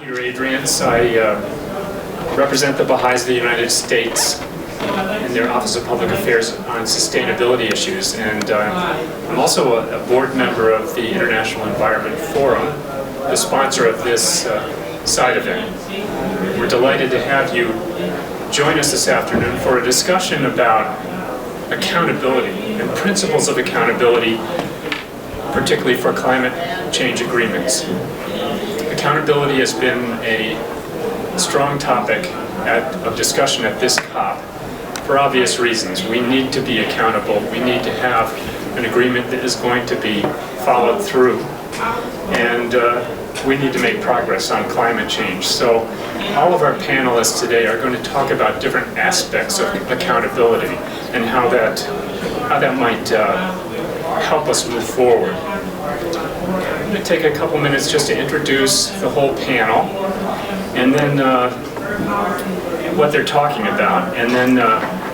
Peter Adrians. I represent the Baha'is of the United States in their Office of Public Affairs on sustainability issues, and I'm also a board member of the International Environment Forum, the sponsor of this side event. We're delighted to have you join us this afternoon for a discussion about accountability and principles of accountability, particularly for climate change agreements. Accountability has been a strong topic of discussion at this COP for obvious reasons. We need to be accountable. We need to have an agreement that is going to be followed through. And we need to make progress on climate change. So all of our panelists today are going to talk about different aspects of accountability and how that might help us move forward. I'm going to take a couple minutes just to introduce the whole panel, and then what they're talking about, and then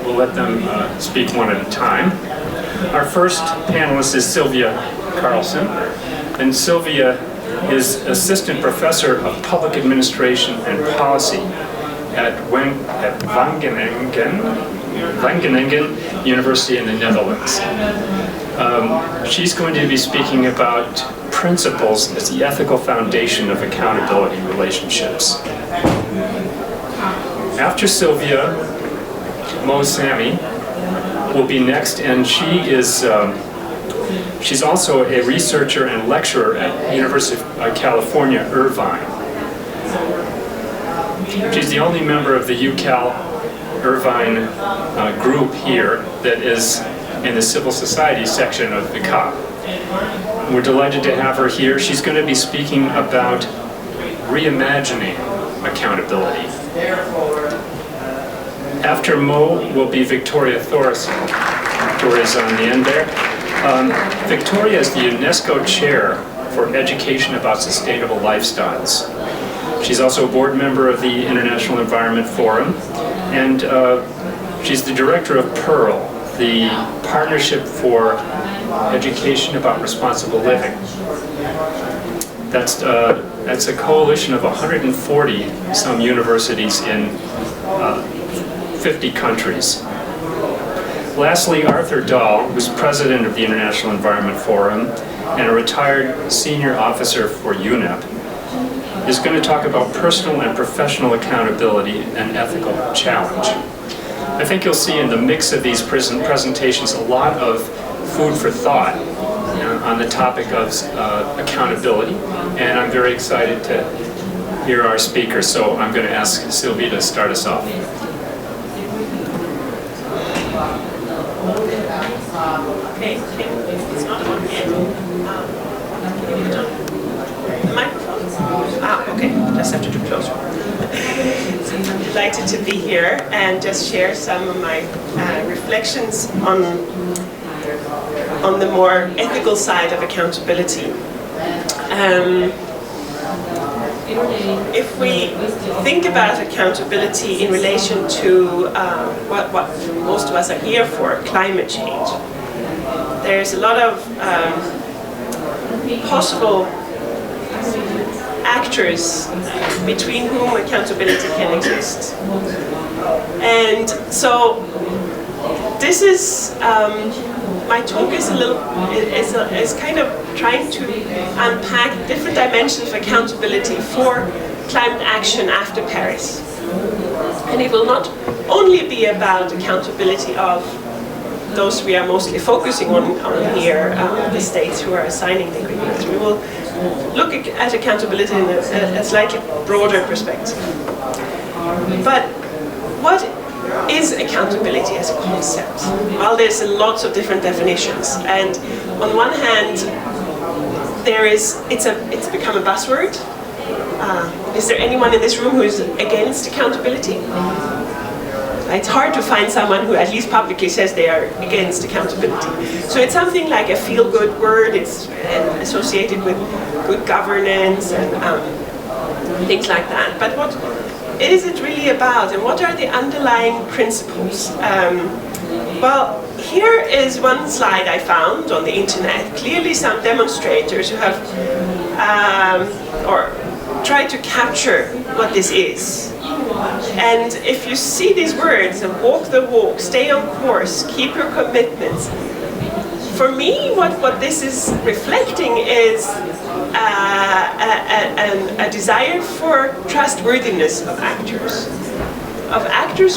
we'll let them speak one at a time. Our first panelist is Sylvia Karlsson, and Sylvia is Assistant Professor of Public Administration and Policy at Wageningen University in the Netherlands. She's going to be speaking about principles as the ethical foundation of accountability relationships. After Sylvia, Mo Sami will be next, and she's also a researcher and lecturer at University of California, Irvine. She's the only member of the UCal Irvine group here that is in the civil society section of the COP. We're delighted to have her here. She's going to be speaking about reimagining accountability. After Mo will be Victoria Thoresen. Victoria's on the end there. Victoria is the UNESCO Chair for Education about Sustainable Lifestyles. She's also a board member of the International Environment Forum, and she's the director of PEARL, the Partnership for Education about Responsible Living. That's a coalition of 140 some universities in 50 countries. Lastly, Arthur Dahl, who's president of the International Environment Forum and a retired senior officer for UNEP, is going to talk about personal and professional accountability and ethical challenge. I think you'll see in the mix of these presentations a lot of food for thought on the topic of accountability, and I'm very excited to hear our speakers, so I'm going to ask Sylvia to start us off. Okay, it's not on yet. The microphone? Okay, just have to do closer. I'm delighted to be here and just share some of my reflections on the more ethical side of accountability. If we think about accountability in relation to what most of us are here for, climate change, there's a lot of possible actors between whom accountability can exist. And so this is, my talk is kind of trying to unpack different dimensions of accountability for climate action after Paris. And it will not only be about accountability of those we are mostly focusing on here, the states who are signing the agreement. We will look at accountability in a slightly broader perspective. But what is accountability as a concept? Well, there's lots of different definitions, and on one hand, it's become a buzzword. Is there anyone in this room who is against accountability? It's hard to find someone who at least publicly says they are against accountability. So it's something like a feel-good word. It's associated with good governance and things like that. But what is it really about, and what are the underlying principles? Well, here is one slide I found on the internet. Clearly some demonstrators who have, or try to capture what this is. And if you see these words, walk the walk, stay on course, keep your commitments, for me, what this is reflecting is a desire for trustworthiness of actors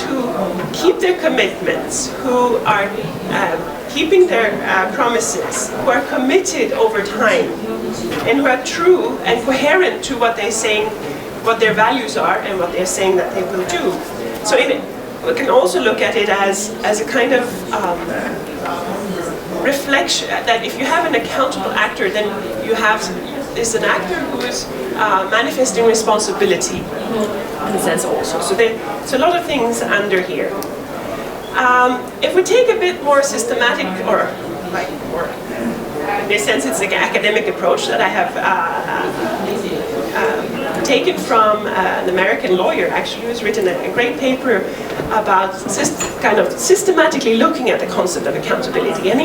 who keep their commitments, who are keeping their promises, who are committed over time, and who are true and coherent to what they're saying, what their values are, and what they're saying that they will do. So we can also look at it as a kind of reflection that if you have an accountable actor, then there's an actor who is manifesting responsibility in a sense also. So there's a lot of things under here. If we take a bit more systematic, or in this sense it's like an academic approach that I have taken from an American lawyer, actually, who's written a great paper about kind of systematically looking at the concept of accountability. And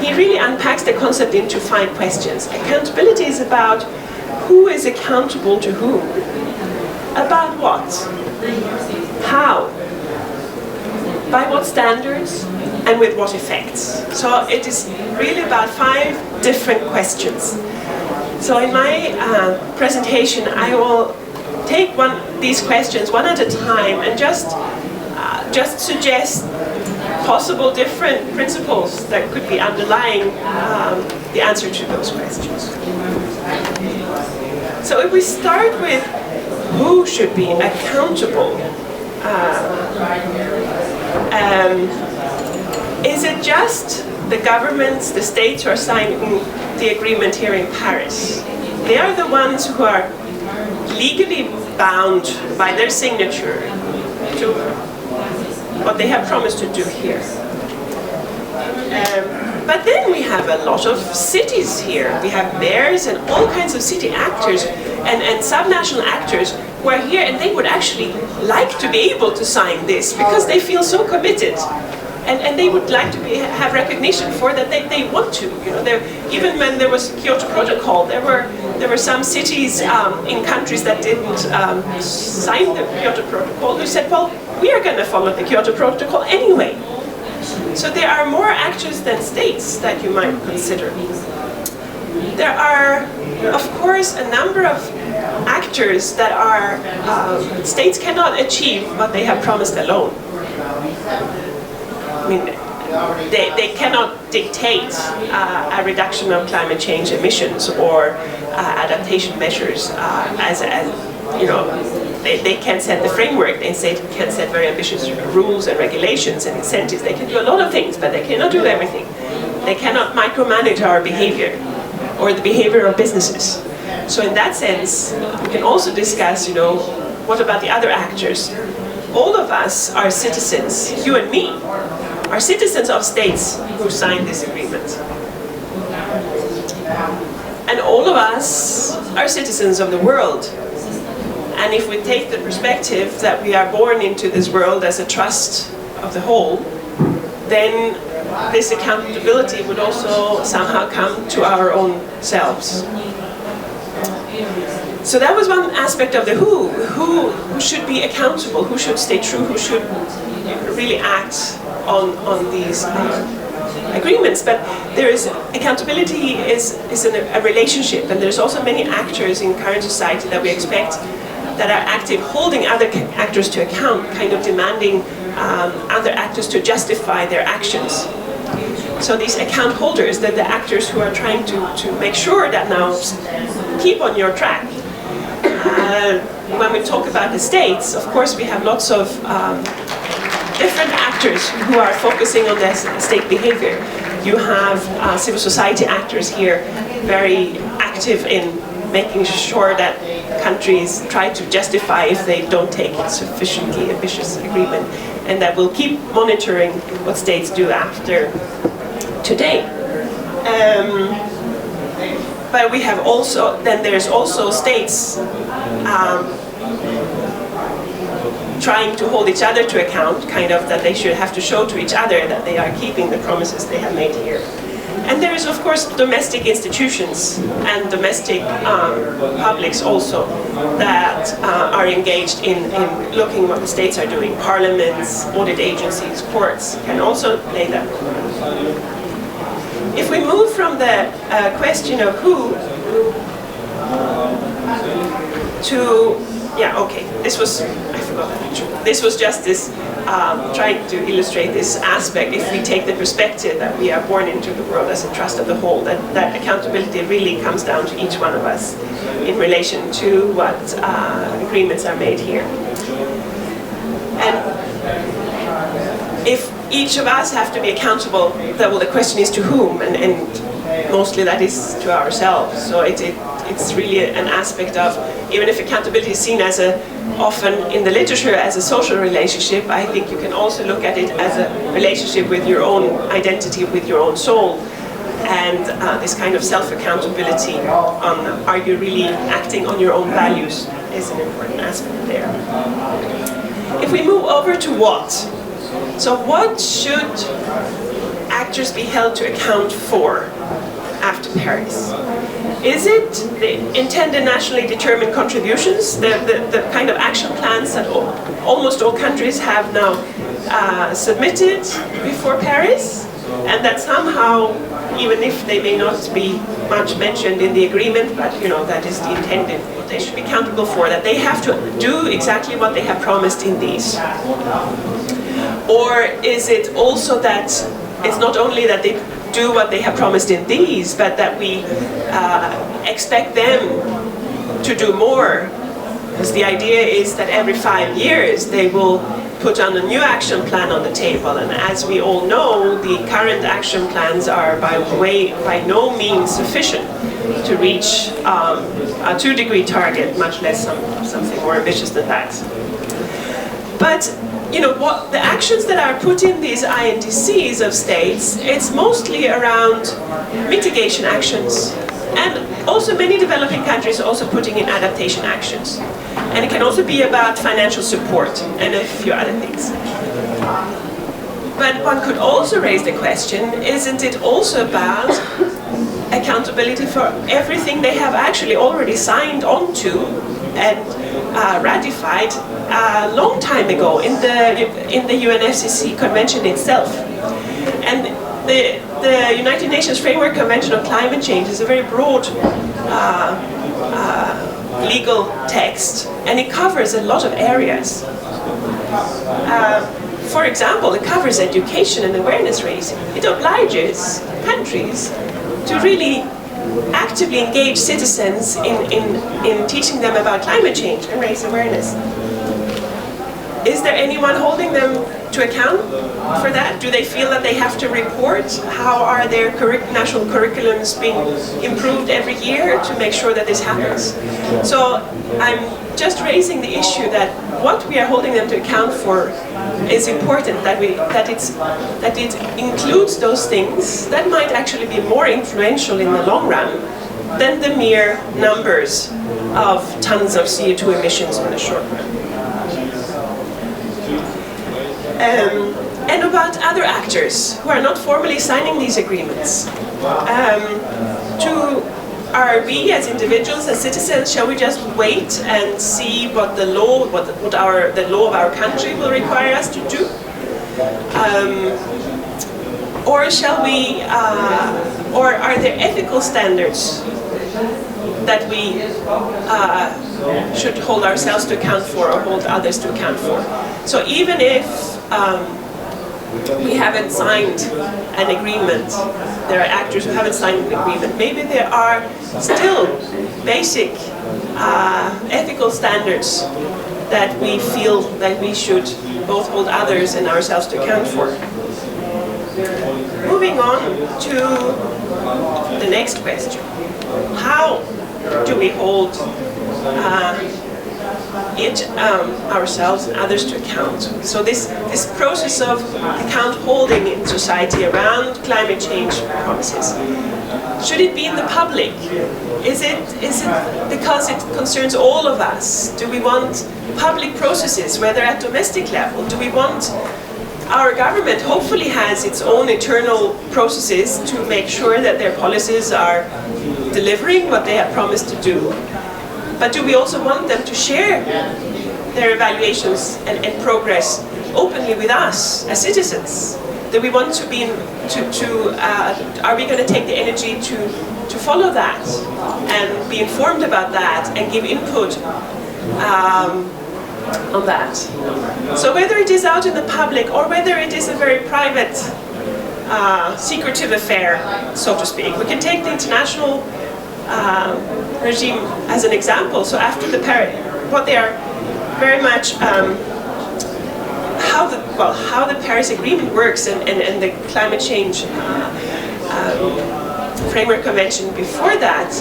he really unpacks the concept into 5 questions. Accountability is about who is accountable to whom, about what, how, by what standards, and with what effects. So it is really about 5 different questions. So in my presentation, I will take these questions one at a time and just suggest possible different principles that could be underlying the answer to those questions. So if we start with who should be accountable, is it just the governments, the states who are signing the agreement here in Paris? They are the ones who are legally bound by their signature to what they have promised to do here. But then we have a lot of cities here. We have mayors and all kinds of city actors and subnational actors who are here, and they would actually like to be able to sign this because they feel so committed. And they would like to have recognition for that they want to. You know, even when there was Kyoto Protocol, there were some cities in countries that didn't sign the Kyoto Protocol who said, well, we are going to follow the Kyoto Protocol anyway. So there are more actors than states that you might consider. There are, of course, a number of actors that are states cannot achieve what they have promised alone. I mean, they cannot dictate a reduction of climate change emissions or adaptation measures as you know, they can set the framework, they can set very ambitious rules and regulations and incentives. They can do a lot of things, but they cannot do everything. They cannot micromanage our behavior or the behavior of businesses. So in that sense, we can also discuss, you know, what about the other actors? All of us are citizens, you and me, are citizens of states who signed this agreement. And all of us are citizens of the world. And if we take the perspective that we are born into this world as a trust of the whole, then this accountability would also somehow come to our own selves. So that was one aspect of the who should be accountable, who should stay true, who should really act on these agreements. But there is accountability is a relationship, and there's also many actors in current society that we expect that are active, holding other actors to account, kind of demanding other actors to justify their actions. So these account holders, they're the actors who are trying to make sure that now keep on your track. When we talk about the states, of course we have lots of different actors who are focusing on their state behavior. You have civil society actors here, very active in making sure that countries try to justify if they don't take a sufficiently ambitious agreement, and that will keep monitoring what states do after today. But we have also, then there's also states trying to hold each other to account, kind of that they should have to show to each other that they are keeping the promises they have made here. And there is, of course, domestic institutions and domestic publics also that are engaged in looking what the states are doing. Parliaments, audit agencies, courts can also play that role. If we move from the question of who to, yeah, okay, this was, I forgot that picture. This was just this, trying to illustrate this aspect. If we take the perspective that we are born into the world as a trust of the whole, that accountability really comes down to each one of us in relation to what agreements are made here. And if each of us have to be accountable, well, the question is to whom, and mostly that is to ourselves. So it's really an aspect of, even if accountability is seen as often in the literature as a social relationship, I think you can also look at it as a relationship with your own identity, with your own soul, and this kind of self-accountability on, are you really acting on your own values, is an important aspect there. If we move over to what? So what should actors be held to account for after Paris? Is it the intended nationally determined contributions, the kind of action plans that almost all countries have now submitted before Paris, and that somehow, even if they may not be much mentioned in the agreement, but you know, that is the intended, they should be accountable for, that they have to do exactly what they have promised in these? Or is it also that it's not only that they do what they have promised in these, but that we expect them to do more? Because the idea is that every 5 years they will put on a new action plan on the table, and as we all know, the current action plans are by no means sufficient to reach a 2-degree target, much less something more ambitious than that. But you know, what the actions that are put in these INDCs of states, it's mostly around mitigation actions. And also many developing countries are also putting in adaptation actions. And it can also be about financial support and a few other things. But one could also raise the question, isn't it also about accountability for everything they have actually already signed on to and ratified a long time ago in the UNFCCC convention itself? And the United Nations Framework Convention on Climate Change is a very broad legal text, and it covers a lot of areas. For example, it covers education and awareness raising. It obliges countries to really actively engage citizens in teaching them about climate change and raise awareness. Is there anyone holding them to account for that? Do they feel that they have to report? How are their national curriculums being improved every year to make sure that this happens? So I'm just raising the issue that what we are holding them to account for is important, that it includes those things that might actually be more influential in the long run than the mere numbers of tons of CO2 emissions in the short run. And about other actors who are not formally signing these agreements. Are we as individuals, as citizens, shall we just wait and see what the law, the law of our country will require us to do? Or shall we, or are there ethical standards that we should hold ourselves to account for or hold others to account for? So even if we haven't signed an agreement, there are actors who haven't signed an agreement, maybe there are still basic ethical standards that we feel that we should both hold others and ourselves to account for. Moving on to the next question. How do we hold ourselves and others to account? So this process of account holding in society around climate change promises, should it be in the public? Is it because it concerns all of us? Do we want public processes, whether at domestic level? Do we want our government hopefully has its own internal processes to make sure that their policies are delivering what they have promised to do. But do we also want them to share their evaluations and progress openly with us as citizens? Do we want to be, are we going to take the energy to follow that and be informed about that and give input on that? So whether it is out in the public or whether it is a very private, secretive affair, so to speak, we can take the international regime as an example. So after the what they are very much how the Paris Agreement works and the climate change framework convention before that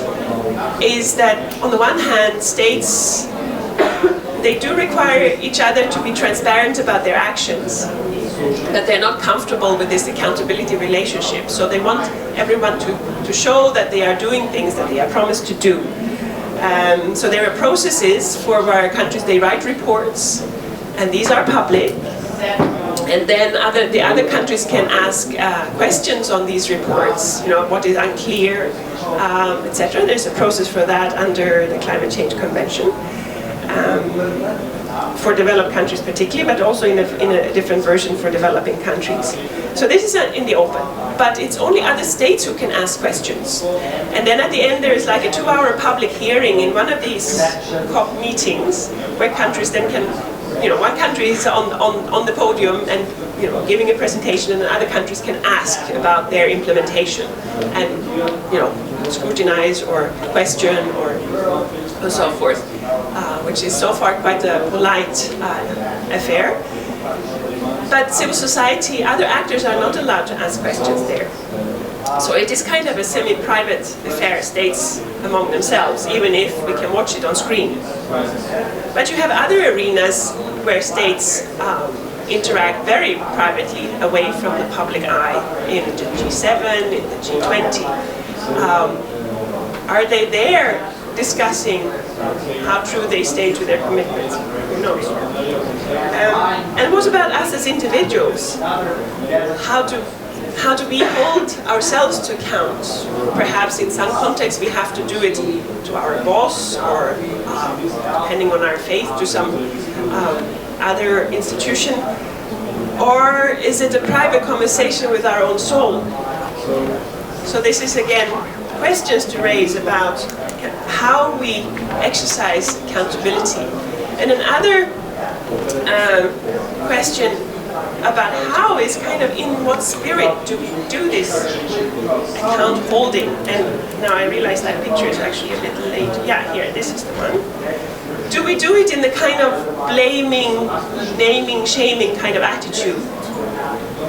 is that on the one hand states, they do require each other to be transparent about their actions, that they're not comfortable with this accountability relationship. So they want everyone to show that they are doing things that they are promised to do. So there are processes for where countries, they write reports, and these are public. And then the other countries can ask questions on these reports, what is unclear, etc. There's a process for that under the Climate Change Convention. For developed countries particularly, but also in a different version for developing countries. So this is in the open, but it's only other states who can ask questions. And then at the end there is like a 2-hour public hearing in one of these COP meetings where countries then can, one country is on the podium and giving a presentation, and other countries can ask about their implementation and scrutinize or question or so forth, which is so far quite a polite affair. But civil society, other actors are not allowed to ask questions there. So it is kind of a semi-private affair, states among themselves, even if we can watch it on screen. But you have other arenas where states interact very privately, away from the public eye, in the G7, in the G20. Are they there discussing how true they stay to their commitments? Who knows? And what about us as individuals? How do we hold ourselves to account? Perhaps in some contexts we have to do it to our boss, or depending on our faith, to some other institution. Or is it a private conversation with our own soul? So this is again questions to raise about how we exercise accountability. And another question about how is kind of in what spirit do we do this account holding. And now I realize that picture is actually a little late. Yeah, here, this is the one. Do we do it in the kind of blaming, naming, shaming kind of attitude?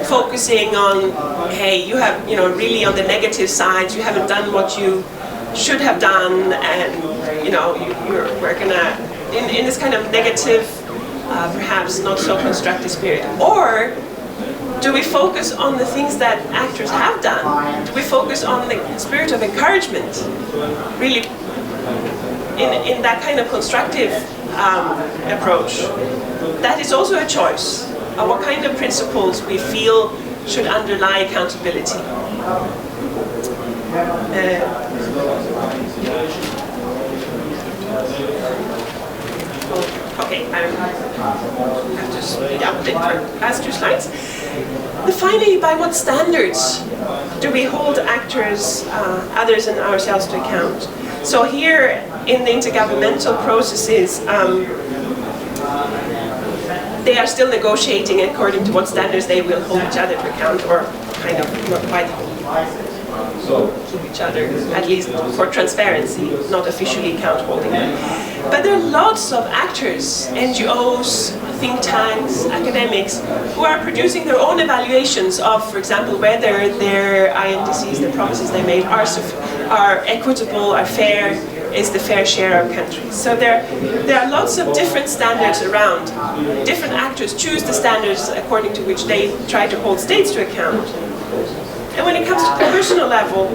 Focusing on, hey, you have, really on the negative side, you haven't done what you should have done, and, we're gonna, in this kind of negative, perhaps not so constructive spirit? Or do we focus on the things that actors have done? Do we focus on the spirit of encouragement? Really, in that kind of constructive approach? That is also a choice of what kind of principles we feel should underlie accountability. Okay, I have to speed up the last 2 slides. Finally, by what standards do we hold actors, others and ourselves to account? So here in the intergovernmental processes, they are still negotiating according to what standards they will hold each other to account, or kind of not quite keep each other, at least for transparency, not officially account holding. But there are lots of actors, NGOs, think tanks, academics, who are producing their own evaluations of, for example, whether their INDCs, the promises they made, are equitable, are fair, is the fair share of countries. So there are lots of different standards around. Different actors choose the standards according to which they try to hold states to account. And when it comes to the personal level,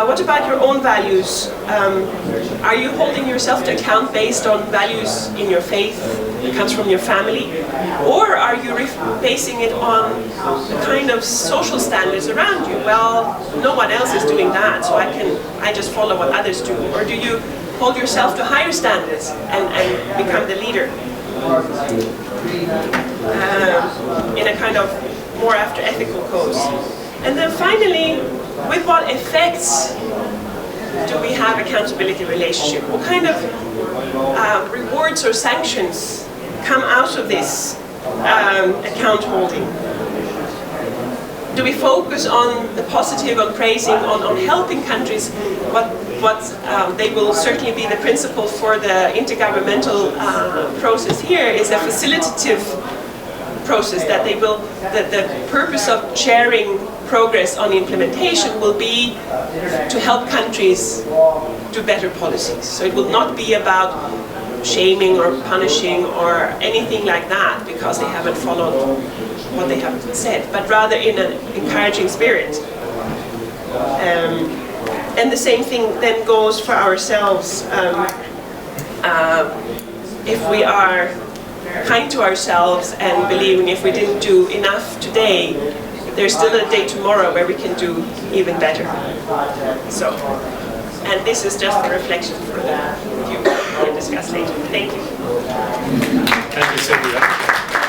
what about your own values? Are you holding yourself to account based on values in your faith that comes from your family? Or are you basing it on the kind of social standards around you? Well, no one else is doing that, so I just follow what others do. Or do you hold yourself to higher standards and become the leader? In a kind of more after ethical codes. And then finally, with what effects do we have accountability relationship? What kind of rewards or sanctions come out of this account holding? Do we focus on the positive, on praising, on helping countries? They will certainly be the principle for the intergovernmental process here is a facilitative process that the purpose of sharing progress on implementation will be to help countries do better policies. So it will not be about shaming or punishing or anything like that because they haven't followed what they have said, but rather in an encouraging spirit. And the same thing then goes for ourselves. If we are kind to ourselves and believing if we didn't do enough today, there's still a day tomorrow where we can do even better. So, and this is just a reflection for the review we can discuss later. Thank you. Thank you, Sylvia.